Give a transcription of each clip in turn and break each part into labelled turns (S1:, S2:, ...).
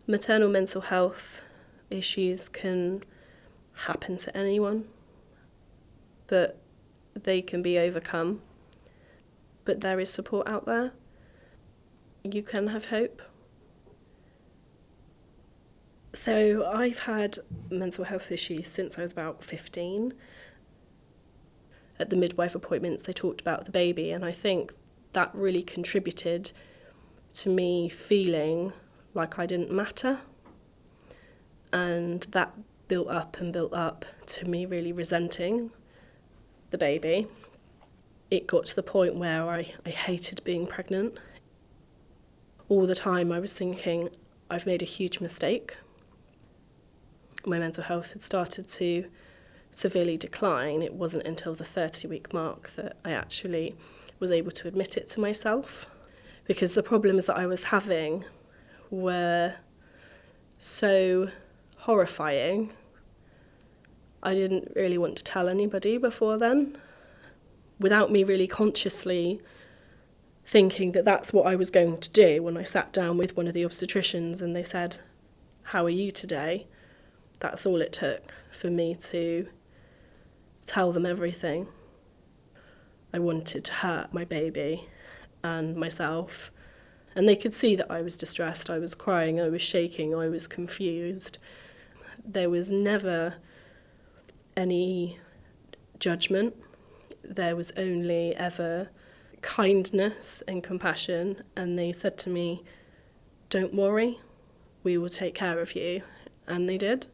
S1: Maternal mental health issues can happen to anyone, but they can be overcome. But there is support out there. You can have hope. So I've had mental health issues since I was about 15. At the midwife appointments, they talked about the baby, and I think that really contributed to me feeling like I didn't matter. And that built up to me really resenting the baby. It got to the point where I hated being pregnant. All the time I was thinking, I've made a huge mistake. My mental health had started to severely decline. It wasn't until the 30-week mark that I actually was able to admit it to myself, because the problems that I was having were so horrifying. I didn't really want to tell anybody before then, without me really consciously thinking that that's what I was going to do. When I sat down with one of the obstetricians and they said, "How are you today?" That's all it took for me to tell them everything. I wanted to hurt my baby and myself, and they could see that I was distressed, I was crying, I was shaking, I was confused. There was never any judgment. There was only ever kindness and compassion, and they said to me, "Don't worry, we will take care of you," and they did.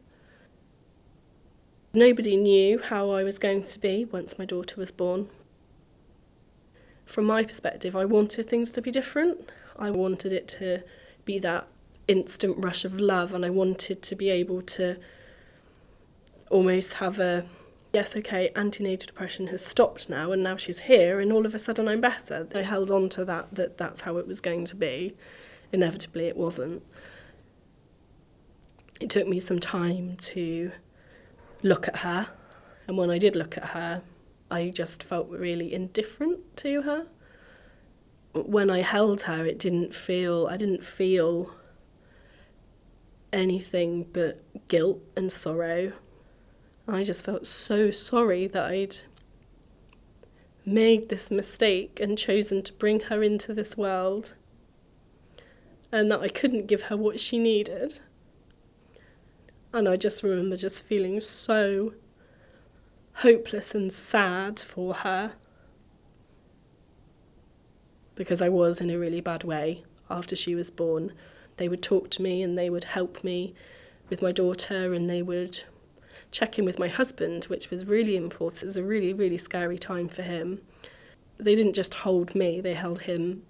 S1: Nobody knew how I was going to be once my daughter was born. From my perspective, I wanted things to be different. I wanted it to be that instant rush of love, and I wanted to be able to almost have a, yes, okay, antenatal depression has stopped now, and now she's here, and all of a sudden I'm better. I held on to that's how it was going to be. Inevitably, it wasn't. It took me some time to look at her, and when I did look at her, I just felt really indifferent to her. When I held her, I didn't feel anything but guilt and sorrow. I just felt so sorry that I'd made this mistake and chosen to bring her into this world, and that I couldn't give her what she needed. And I just remember just feeling so hopeless and sad for her, because I was in a really bad way after she was born. They would talk to me and they would help me with my daughter, and they would check in with my husband, which was really important. It was a really, really scary time for him. They didn't just hold me, they held him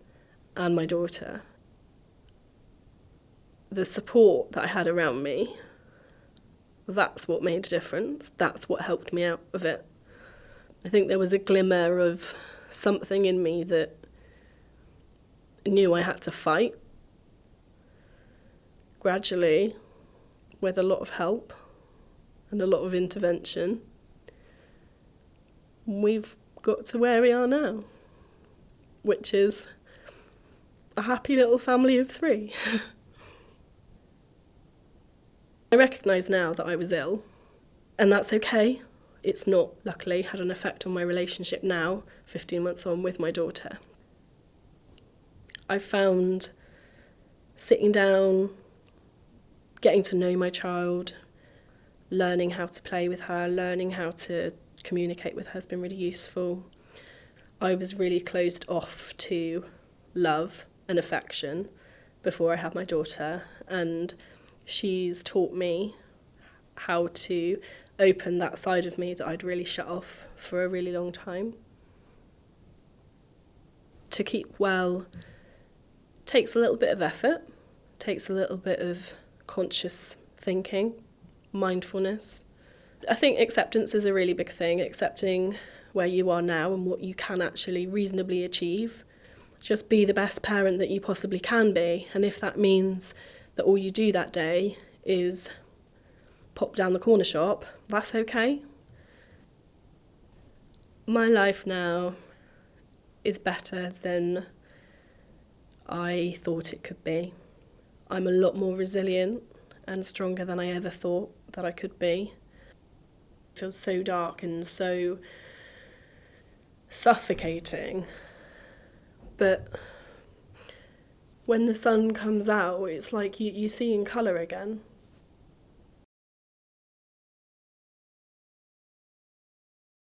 S1: and my daughter. The support that I had around me, that's what made a difference. That's what helped me out of it. I think there was a glimmer of something in me that knew I had to fight. Gradually, with a lot of help and a lot of intervention, we've got to where we are now, which is a happy little family of 3. I recognise now that I was ill, and that's okay. It's not, luckily, had an effect on my relationship now, 15 months on, with my daughter. I found sitting down, getting to know my child, learning how to play with her, learning how to communicate with her has been really useful. I was really closed off to love and affection before I had my daughter, and she's taught me how to open that side of me that I'd really shut off for a really long time. To keep well takes a little bit of effort, takes a little bit of conscious thinking, mindfulness. I think acceptance is a really big thing, accepting where you are now and what you can actually reasonably achieve. Just be the best parent that you possibly can be, and if that means that all you do that day is pop down the corner shop, that's okay. My life now is better than I thought it could be. I'm a lot more resilient and stronger than I ever thought that I could be. It feels so dark and so suffocating. But when the sun comes out, it's like you see in colour again.